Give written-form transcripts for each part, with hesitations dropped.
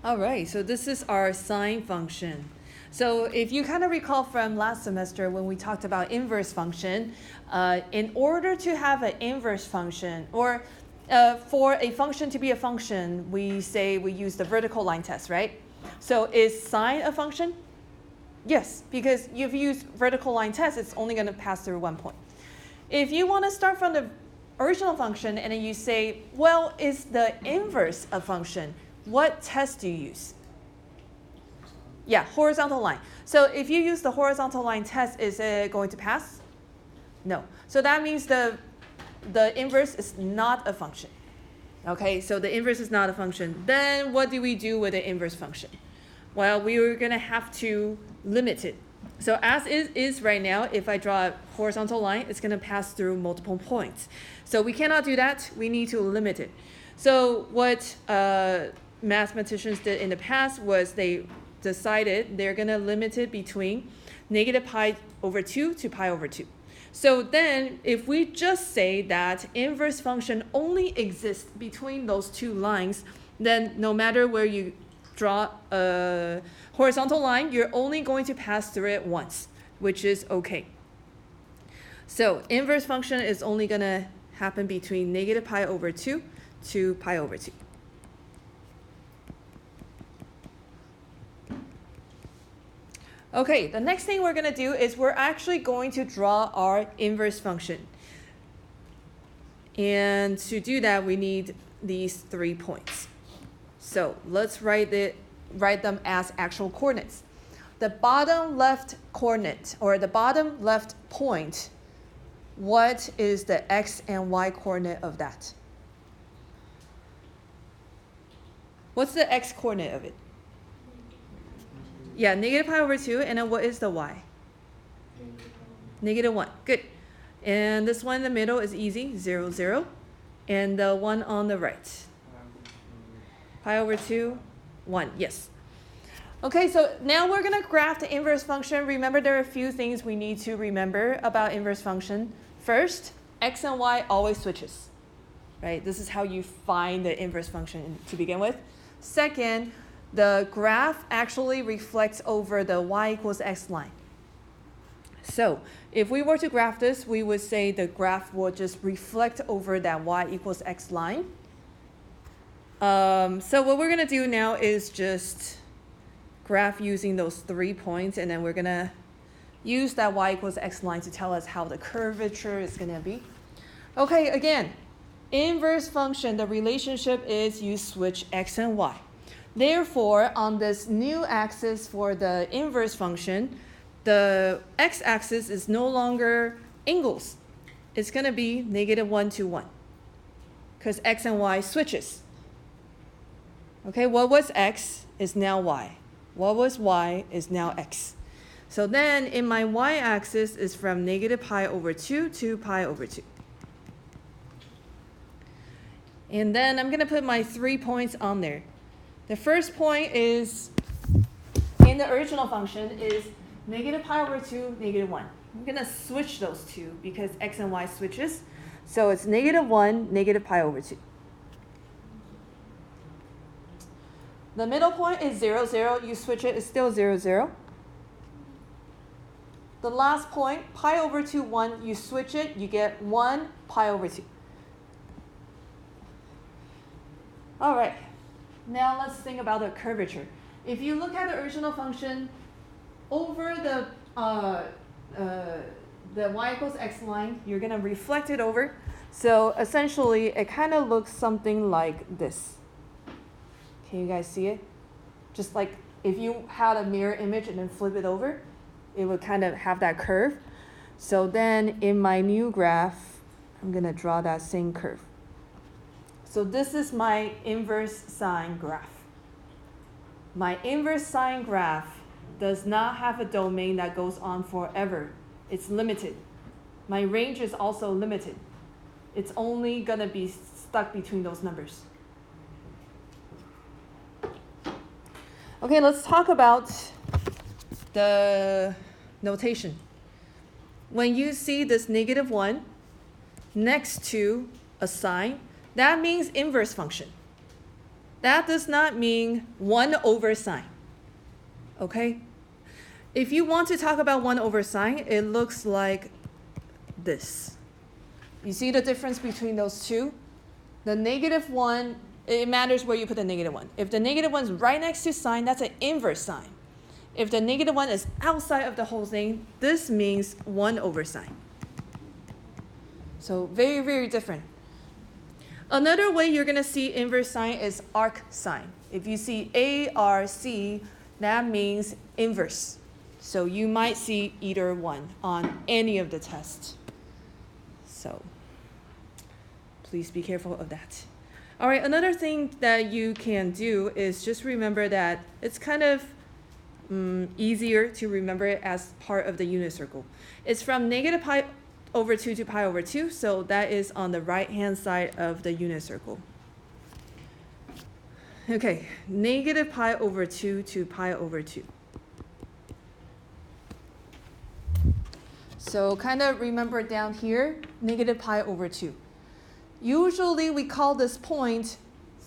All right, so this is our sine function. So if you kind of recall from last semester when we talked about inverse function, in order to have an inverse function, or for a function to be a function, we say we use the vertical line test, right? So is sine a function? Yes, because if you use vertical line test, it's only going to pass through one point. If you want to start from the original function and then you say, well, is the inverse a function? What test do you use? Yeah, horizontal line. So if you use the horizontal line test, is it going to pass? No. So that means the inverse is not a function. Okay, so the inverse is not a function. Then what do we do with the inverse function? Well, we are going to have to limit it. So as it is right now, if I draw a horizontal line, it's going to pass through multiple points. So we cannot do that. We need to limit it. So what mathematicians did in the past was they decided they're going to limit it between negative pi over 2 to pi over 2. So then if we just say that inverse function only exists between those two lines, then no matter where you draw a horizontal line, you're only going to pass through it once, which is okay. So inverse function is only going to happen between negative pi over 2 to pi over 2. Okay, the next thing we're going to do is we're actually going to draw our inverse function. And to do that, we need these 3 points. So let's write them as actual coordinates. The bottom left coordinate, or the bottom left point, what is the x and y coordinate of that? What's the x coordinate of it? Yeah, negative pi over 2, and then what is the y? Negative 1, good. And this one in the middle is easy, 0, 0. And the one on the right? Pi over 2, 1, yes. Okay, so now we're going to graph the inverse function. Remember, there are a few things we need to remember about inverse function. First, x and y always switches, right? This is how you find the inverse function to begin with. Second, the graph actually reflects over the y equals x line. So if we were to graph this, we would say the graph will just reflect over that y equals x line. So what we're going to do now is just graph using those 3 points, and then we're going to use that y equals x line to tell us how the curvature is going to be. Okay, again, inverse function, the relationship is you switch x and y. Therefore, on this new axis for the inverse function, the x-axis is no longer angles. It's going to be negative 1 to 1 because x and y switches. Okay, what was x is now y. What was y is now x. So then in my y-axis is from negative pi over 2 to pi over 2. And then I'm going to put my 3 points on there. The first point is, in the original function, is negative pi over 2, negative 1. I'm going to switch those two because x and y switches. So it's negative 1, negative pi over 2. The middle point is 0, 0. You switch it, it's still 0, 0. The last point, pi over 2, 1. You switch it, you get 1 pi over 2. All right. Now let's think about the curvature. If you look at the original function, over the y equals x line, you're going to reflect it over. So essentially, it kind of looks something like this. Can you guys see it? Just like if you had a mirror image and then flip it over, it would kind of have that curve. So then in my new graph, I'm going to draw that same curve. So this is my inverse sine graph. My inverse sine graph does not have a domain that goes on forever. It's limited. My range is also limited. It's only going to be stuck between those numbers. Okay, let's talk about the notation. When you see this negative 1 next to a sign, that means inverse function. That does not mean 1 over sine. Okay? If you want to talk about 1 over sine, it looks like this. You see the difference between those two? The negative 1, it matters where you put the negative 1. If the negative 1 is right next to sine, that's an inverse sine. If the negative 1 is outside of the whole thing, this means 1 over sine. So very, very different. Another way you're going to see inverse sine is arc sine. If you see ARC, that means inverse. So you might see either one on any of the tests. So please be careful of that. All right, another thing that you can do is just remember that it's kind of easier to remember it as part of the unit circle. It's from negative pi over 2 to pi over 2, so that is on the right-hand side of the unit circle. Okay, negative pi over 2 to pi over 2. So kind of remember down here, negative pi over 2. Usually we call this point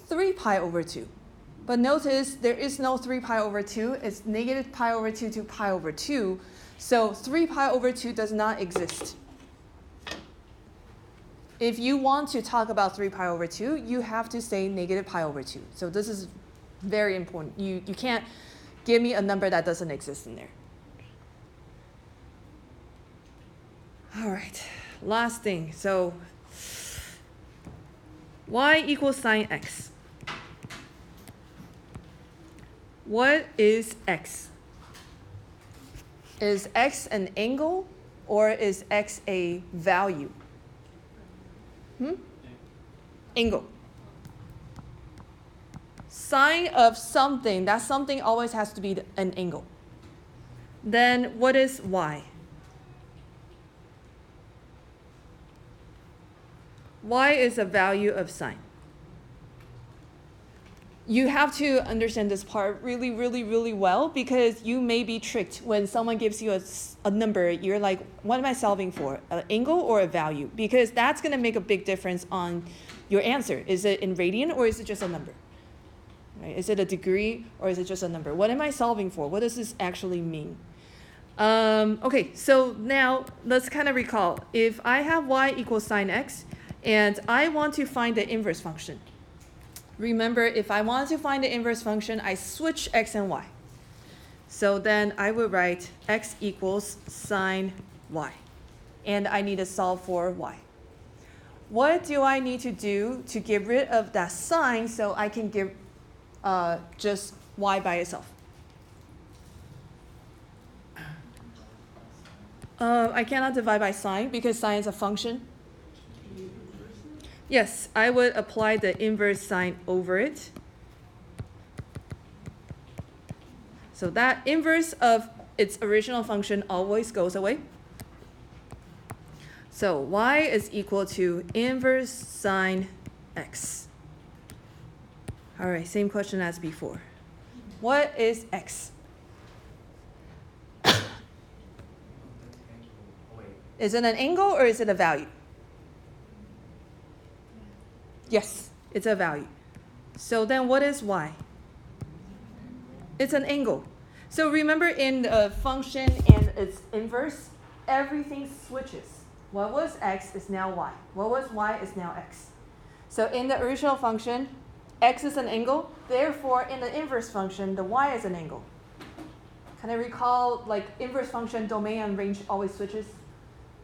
3 pi over 2. But notice there is no 3 pi over 2. It's negative pi over 2 to pi over 2. So 3 pi over 2 does not exist. If you want to talk about 3 pi over 2, you have to say negative pi over 2. So this is very important. You can't give me a number that doesn't exist in there. All right, last thing. So y equals sine x. What is x? Is x an angle or is x a value? Angle. Sine of something, that something always has to be an angle. Then what is y? Y is a value of sine. You have to understand this part really, really, really well because you may be tricked when someone gives you a number. You're like, what am I solving for? An angle or a value? Because that's going to make a big difference on your answer. Is it in radian or is it just a number? Right? Is it a degree or is it just a number? What am I solving for? What does this actually mean? Okay, so now let's kind of recall. If I have y equals sine x and I want to find the inverse function. Remember, if I want to find the inverse function, I switch x and y. So then I would write x equals sine y. And I need to solve for y. What do I need to do to get rid of that sine so I can get just y by itself? I cannot divide by sine because sine is a function. Yes, I would apply the inverse sine over it. So that inverse of its original function always goes away. So y is equal to inverse sine x. All right, same question as before. What is x? Is it an angle or is it a value? Yes, it's a value. So then what is y? It's an angle. So remember in the function and its inverse, everything switches. What was x is now y. What was y is now x. So in the original function, x is an angle. Therefore, in the inverse function, the y is an angle. Can I recall like inverse function domain and range always switches?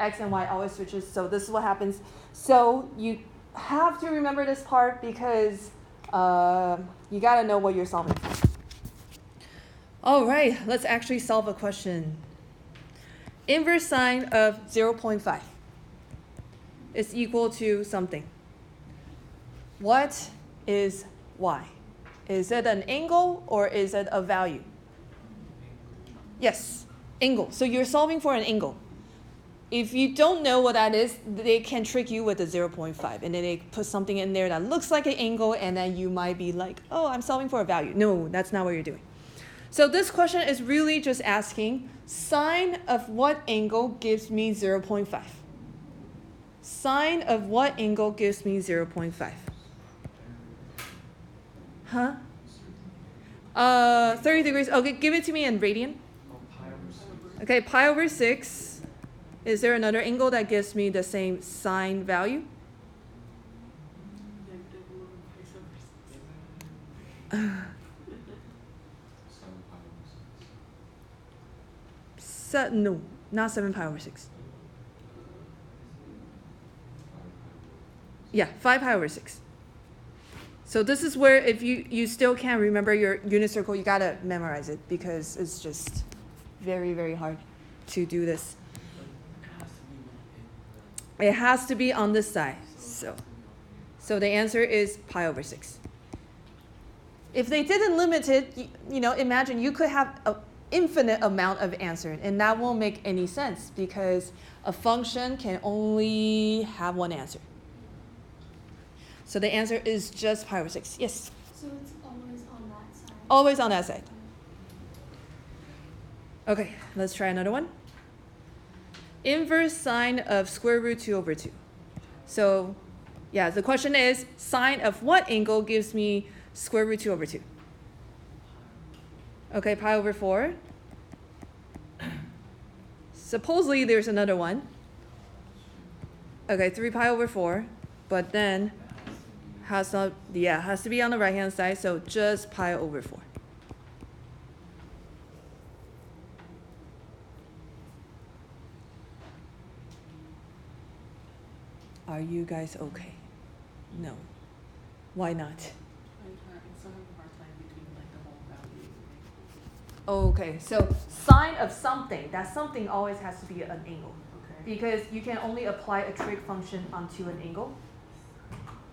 X and y always switches. So this is what happens. So you have to remember this part because you got to know what you're solving for. All right, let's actually solve a question. Inverse sine of 0.5 is equal to something. What is y? Is it an angle or is it a value? Yes, angle. So you're solving for an angle. If you don't know what that is, they can trick you with the 0.5. And then they put something in there that looks like an angle, and then you might be like, oh, I'm solving for a value. No, that's not what you're doing. So this question is really just asking, sine of what angle gives me 0.5? Sine of what angle gives me 0.5? Huh? 30 degrees. Okay, give it to me in radian. Okay, pi over 6. Is there another angle that gives me the same sine value? No, not 7 pi over 6. Yeah, 5 pi over 6. So this is where if you still can't remember your unit circle, you gotta memorize it because it's just very, very hard to do this. It has to be on this side. So the answer is pi over 6. If they didn't limit it, imagine you could have an infinite amount of answers, and that won't make any sense because a function can only have one answer. So the answer is just pi over 6. Yes? So it's always on that side? Always on that side. Okay, let's try another one. Inverse sine of square root 2 over 2. So, yeah, the question is, sine of what angle gives me square root 2 over 2? Okay, pi over 4. Supposedly there's another one. Okay, 3 pi over 4. But then has to be on the right hand side, so just pi over 4. Are you guys okay? No. Why not? I'm still having a hard time between the whole value. Okay, so sine of something, that something always has to be an angle. Okay. Because you can only apply a trig function onto an angle.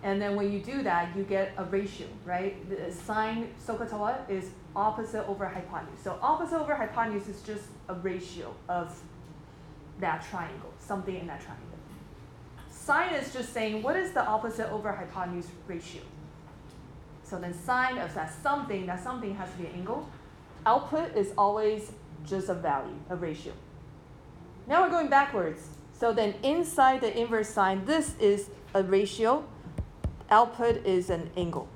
And then when you do that, you get a ratio, right? The sine SOHCAHTOA is opposite over hypotenuse. So opposite over hypotenuse is just a ratio of that triangle, something in that triangle. Sine is just saying, what is the opposite over hypotenuse ratio? So then sine of that something has to be an angle. Output is always just a value, a ratio. Now we're going backwards. So then inside the inverse sine, this is a ratio. Output is an angle.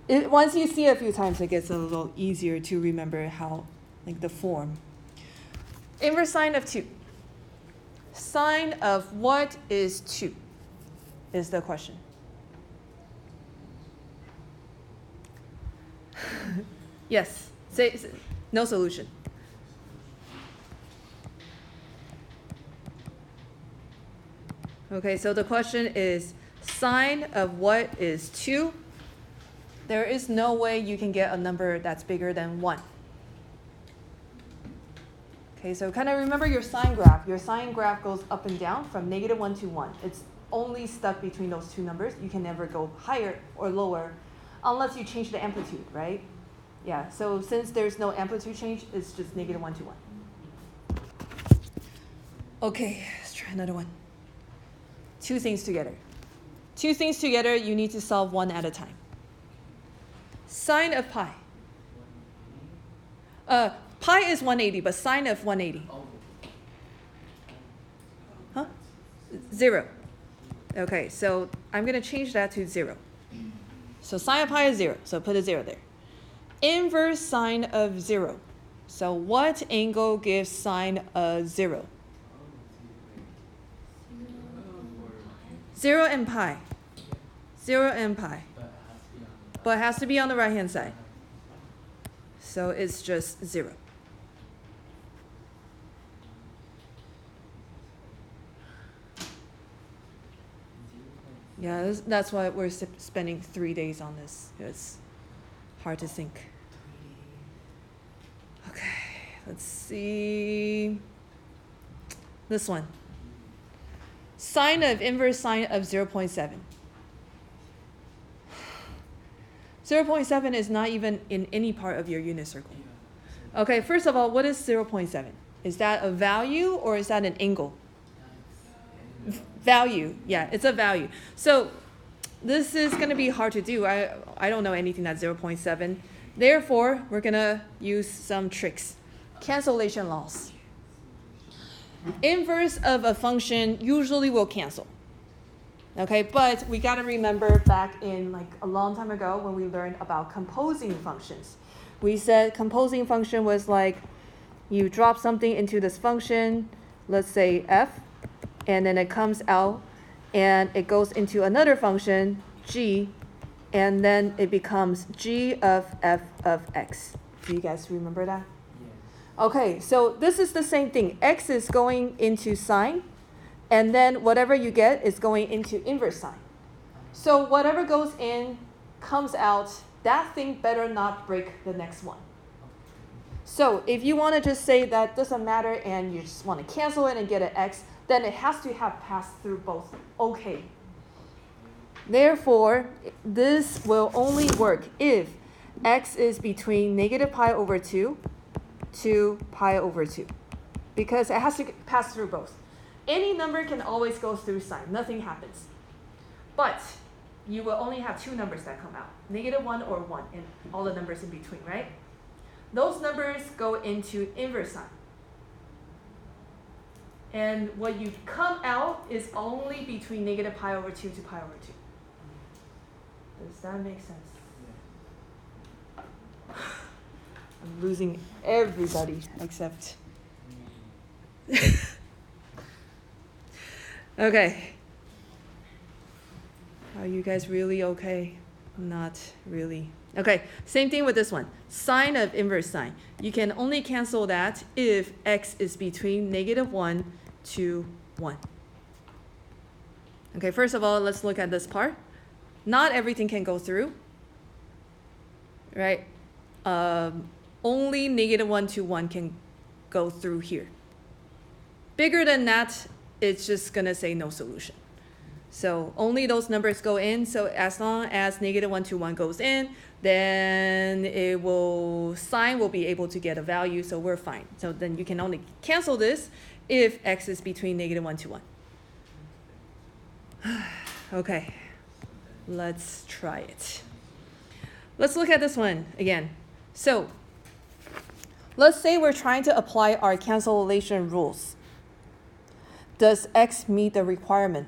Once you see it a few times, it gets a little easier to remember how, like the form. Inverse sine of 2. Sine of what is 2 is the question. Yes, say no solution. Okay, so the question is sine of what is 2? There is no way you can get a number that's bigger than 1. Okay, so kind of remember your sine graph. Your sine graph goes up and down from -1 to 1. It's only stuck between those two numbers. You can never go higher or lower unless you change the amplitude, right? Yeah, so since there's no amplitude change, it's just -1 to 1. Okay, let's try another one. Two things together. Two things together, you need to solve one at a time. Sine of pi. Pi is 180, but sine of 180. Huh? 0. Okay, so I'm going to change that to 0. So sine of pi is 0, so put a 0 there. Inverse sine of 0. So what angle gives sine of 0? 0 and pi. 0 and pi. But it has to be on the right-hand side. So it's just 0. Yeah, that's why we're spending 3 days on this. It's hard to think. Okay, let's see. This one. Sine of inverse sine of 0.7. 0.7 is not even in any part of your unit circle. Okay, first of all, what is 0.7? Is that a value or is that an angle? Value, yeah, it's a value. So this is going to be hard to do. I don't know anything that's 0.7. Therefore, we're going to use some tricks. Cancellation laws. Inverse of a function usually will cancel. Okay, but we got to remember back in like a long time ago when we learned about composing functions. We said composing function was like you drop something into this function, let's say f, and then it comes out and it goes into another function, g, and then it becomes g of f of x. Do you guys remember that? Yes. Okay, so this is the same thing. X is going into sine, and then whatever you get is going into inverse sine. So whatever goes in comes out. That thing better not break the next one. So if you want to just say that doesn't matter and you just want to cancel it and get an x, then it has to have passed through both. Okay. Therefore, this will only work if x is between negative pi over 2 to pi over 2. Because it has to pass through both. Any number can always go through sine. Nothing happens. But you will only have two numbers that come out. Negative 1 or 1 and all the numbers in between, right? Those numbers go into inverse sine. And what you come out is only between negative pi over 2 to pi over 2. Does that make sense? I'm losing everybody except... Okay. Are you guys really okay? Not really. Okay, same thing with this one. Sine of inverse sine. You can only cancel that if x is between negative 1 to 1. Okay, first of all, let's look at this part. Not everything can go through, right? Only negative 1 to 1 can go through here. Bigger than that, it's just going to say no solution. So only those numbers go in. So as long as negative 1 to 1 goes in, then sine will be able to get a value, so we're fine. So then you can only cancel this if x is between negative 1 to 1. Okay, let's try it. Let's look at this one again. So let's say we're trying to apply our cancellation rules. Does x meet the requirement?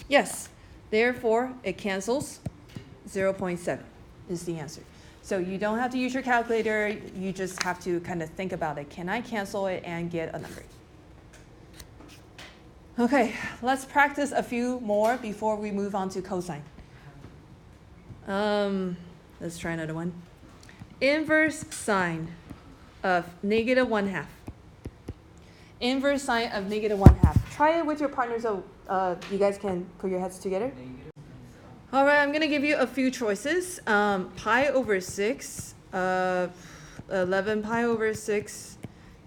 Yes. Therefore, it cancels. 0.7 is the answer. So you don't have to use your calculator. You just have to kind of think about it. Can I cancel it and get a number? Okay, let's practice a few more before we move on to cosine. Let's try another one. Inverse sine of negative 1/2. Inverse sine of negative 1/2. Try it with your partner so you guys can put your heads together. All right, I'm going to give you a few choices. Pi over 6, 11 pi over 6,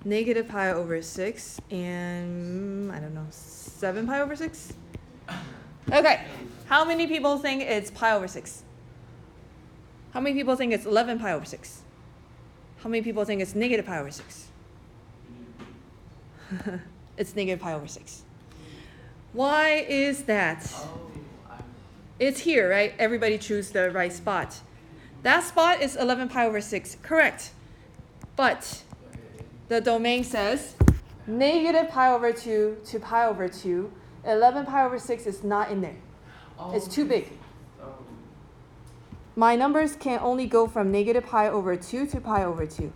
negative pi over 6, and I don't know, 7 pi over 6? Okay, how many people think it's pi over 6? How many people think it's 11 pi over 6? How many people think it's negative pi over 6? It's negative pi over 6. Why is that? It's here, right? Everybody choose the right spot. That spot is 11 pi over 6, correct. But the domain says negative pi over 2 to pi over 2. 11 pi over 6 is not in there. It's too big. My numbers can only go from negative pi over 2 to pi over 2.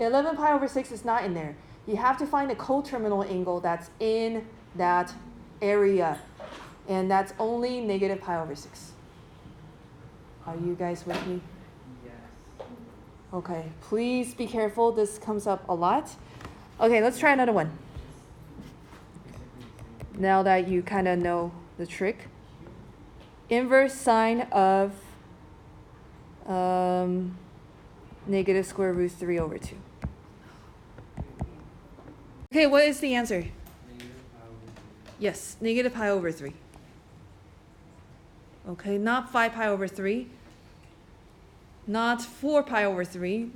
11 pi over 6 is not in there. You have to find a coterminal angle that's in that area. And that's only negative pi over 6. Are you guys with me? Yes. Okay, please be careful. This comes up a lot. Okay, let's try another one. Now that you kind of know the trick. Inverse sine of negative square root 3 over 2. Okay, what is the answer? Yes, negative pi over 3. Okay, not 5 pi over 3. Not 4 pi over 3.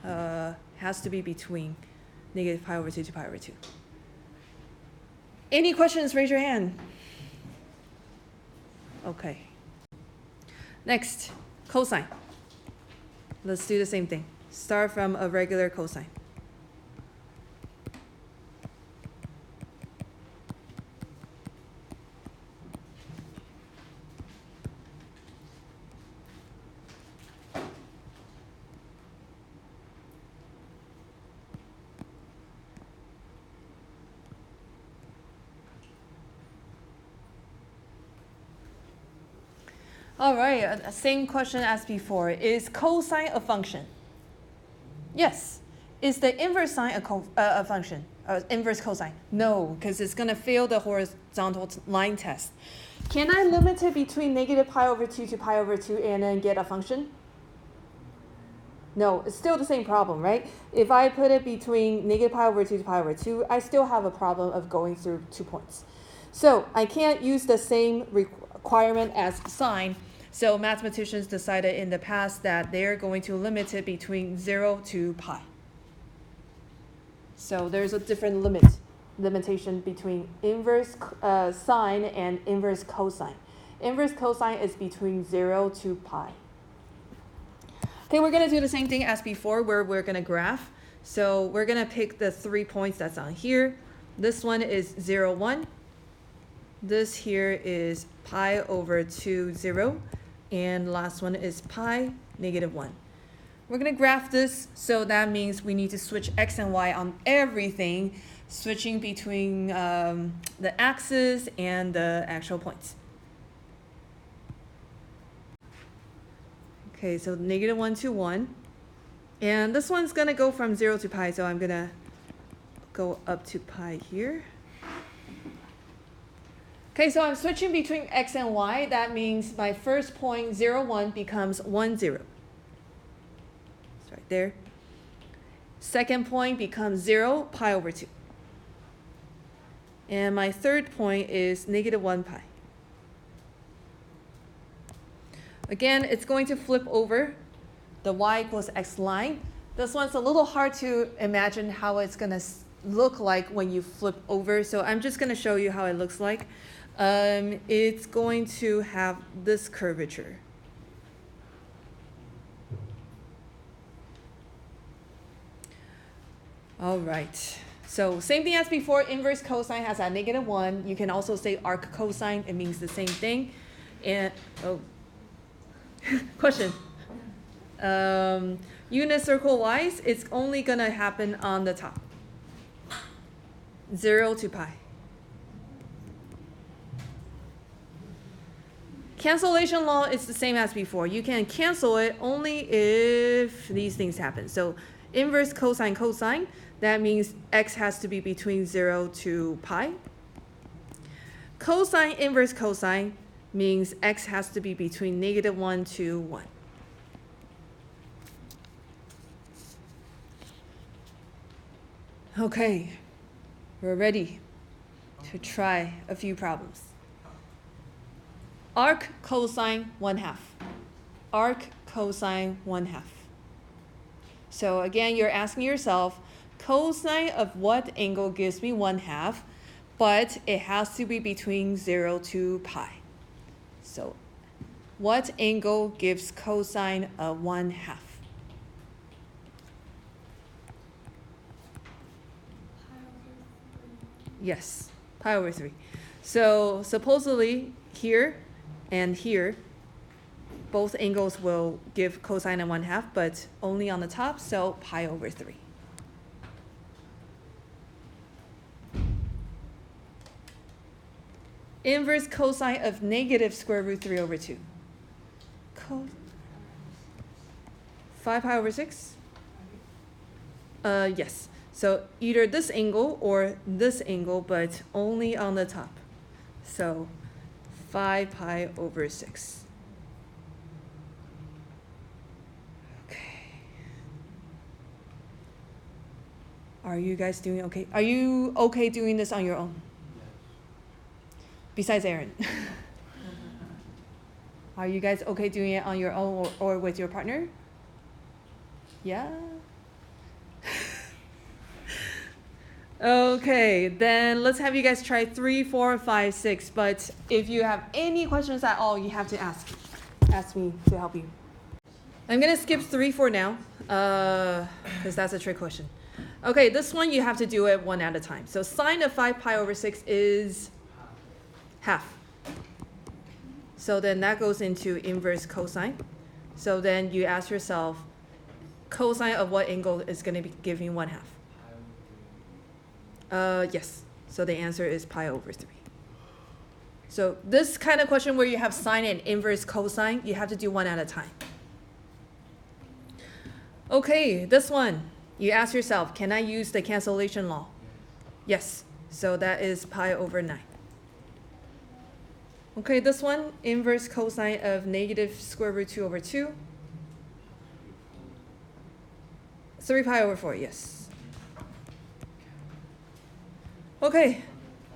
Has to be between negative pi over 2 to pi over 2. Any questions? Raise your hand. Okay. Next, cosine. Let's do the same thing. Start from a regular cosine. All right, same question as before. Is cosine a function? Yes. Is the inverse sine a function? Inverse cosine? No, because it's going to fail the horizontal line test. Can I limit it between negative pi over 2 to pi over 2 and then get a function? No, it's still the same problem, right? If I put it between negative pi over 2 to pi over 2, I still have a problem of going through 2 points. So I can't use the same requirement as sine. So mathematicians decided in the past that they're going to limit it between 0 to pi. So there's a different limitation between inverse sine and inverse cosine. Inverse cosine is between 0 to pi. Okay, we're going to do the same thing as before where we're going to graph. So we're going to pick the 3 points that's on here. This one is 0, 1. This here is pi over 2, 0. And last one is pi, negative 1. We're going to graph this, so that means we need to switch x and y on everything, switching between the axis and the actual points. Okay, so negative 1 to 1. And this one's going to go from 0 to pi, so I'm going to go up to pi here. Okay, so I'm switching between x and y. That means my first point, 0, 1, becomes 1, 0. It's right there. Second point becomes 0, pi over 2. And my third point is negative 1 pi. Again, it's going to flip over the y equals x line. This one's a little hard to imagine how it's going to look like when you flip over. So I'm just going to show you how it looks like. It's going to have this curvature. All right. So same thing as before, inverse cosine has a negative 1. You can also say arc cosine. It means the same thing. And, oh, question. Unit circle wise, it's only going to happen on the top. 0 to pi. Cancellation law is the same as before. You can cancel it only if these things happen. So inverse cosine cosine, that means x has to be between 0 to pi. Cosine inverse cosine means x has to be between negative 1 to 1. Okay, we're ready to try a few problems. Arc cosine 1/2. Arc cosine 1/2. So again, you're asking yourself, cosine of what angle gives me 1/2, but it has to be between 0 to pi. So what angle gives cosine of 1/2? Yes, pi over 3. So supposedly here and here, both angles will give cosine of 1/2, but only on the top, so pi over 3. Inverse cosine of negative square root 3 over 2. 5 pi over 6? Yes. So either this angle or this angle, but only on the top. So 5 pi over 6. Okay. Are you guys doing okay? Are you okay doing this on your own? Besides Aaron. Are you guys okay doing it on your own or with your partner? Yeah? Okay, then let's have you guys try 3, 4, 5, 6. But if you have any questions at all, you have to ask me to help you. I'm going to skip 3 for now, because that's a trick question. Okay, this one you have to do it one at a time. So sine of 5 pi over 6 is half. So then that goes into inverse cosine. So then you ask yourself, cosine of what angle is going to be giving 1/2? Yes. So the answer is pi over 3. So this kind of question where you have sine and inverse cosine, you have to do one at a time. Okay, this one, you ask yourself, can I use the cancellation law? Yes, so that is pi over 9. Okay, this one, inverse cosine of negative square root 2 over 2. 3 pi over 4, yes. Okay,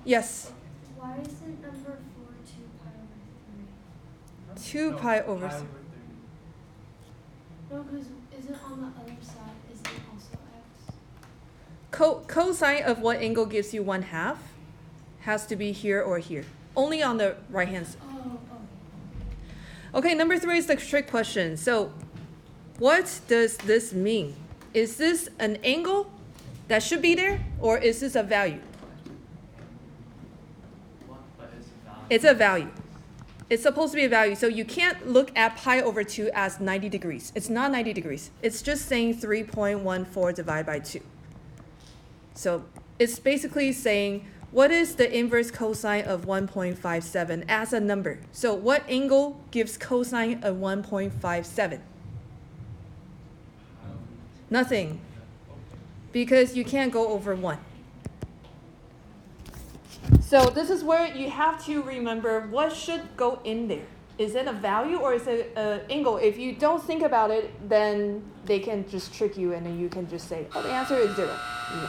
yes. Why isn't number 4 2 pi over 2 pi over 3. 3? No, because is it on the other side? Is it also x? Cosine of what angle gives you 1/2 has to be here or here. Only on the right hand side. Oh, Okay, number 3 is the trick question. So what does this mean? Is this an angle that should be there, or is this a value? It's a value. It's supposed to be a value. So you can't look at pi over 2 as 90 degrees. It's not 90 degrees. It's just saying 3.14 divided by 2. So it's basically saying, what is the inverse cosine of 1.57 as a number? So what angle gives cosine of 1.57? Nothing, because you can't go over 1. So this is where you have to remember what should go in there. Is it a value or is it an angle? If you don't think about it, then they can just trick you and then you can just say, oh, the answer is 0. No.